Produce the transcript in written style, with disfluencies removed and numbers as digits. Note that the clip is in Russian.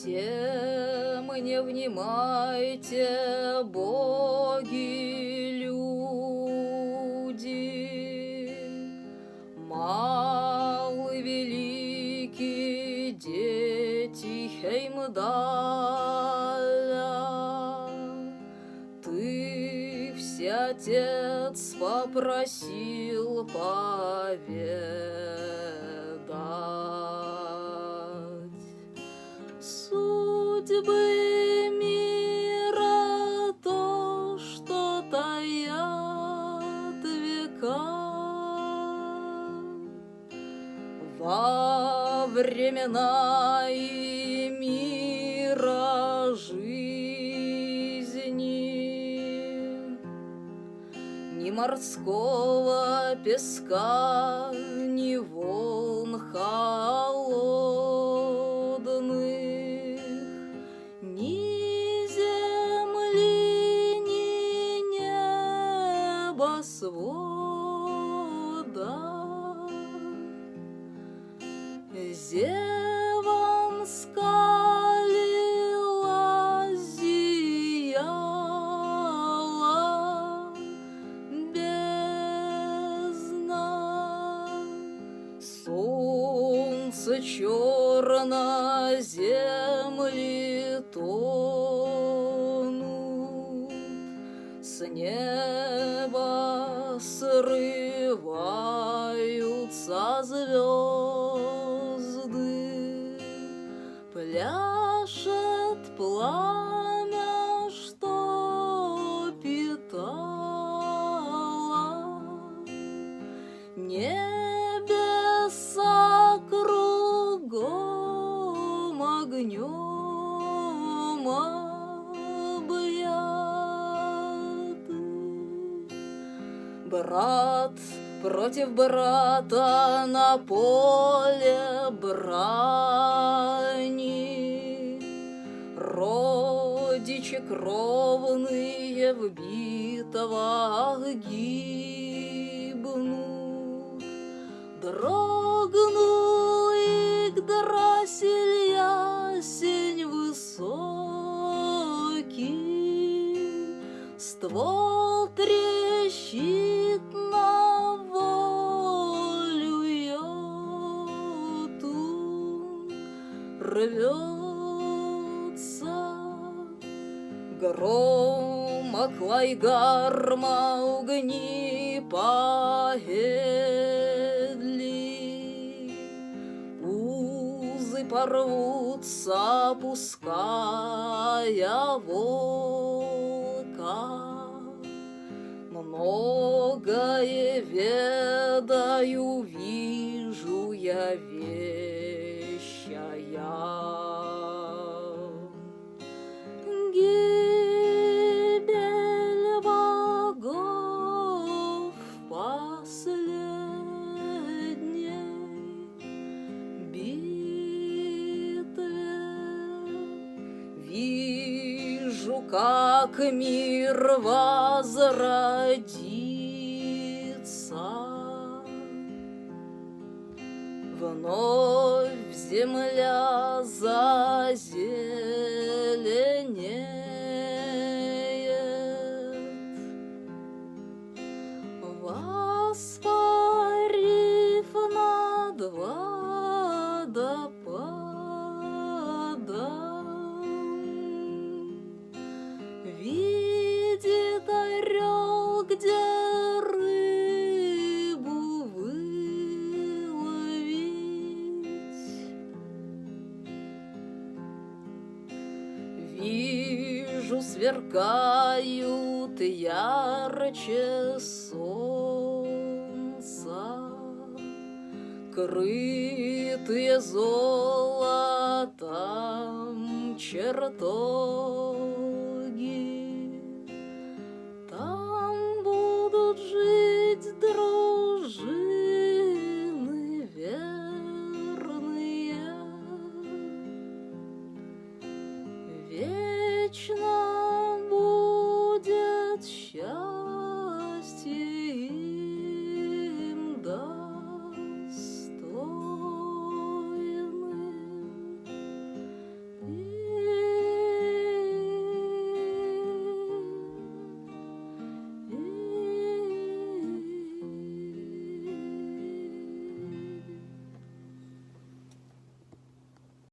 Все мне внимайте, боги, люди, малый, великий, дети Хеймдаля. Ты все, Отец, попросил поведать судьбы мира, то, что таят века. Во времена и мира жизни ни морского песка, ни волн холодных, ни земли, ни небосвода. Зевом скалилась, зияла бездна. Солнце черно, земли тонут, с неба срываются звезды, пляшет пламя, что питало небеса кругом огнем объяты. Брат против брата на поле брани, родичи кровные в битвах гибнут. Дрогнул Игдрасиль, ясень высокий, ствол трещит на волю йотун, рвется грома клайгарма, угни поедли, узы порвутся, пуская волка. Многое ведаю, вижу я вещая. Гибель богов в последней битве. Вижу, как мир возродится, вновь земля зазеленеет, воспарив над водопадом. Видит орел, где рыбу выловить. Вижу, сверкают ярче солнца, крытые золотом чертоги.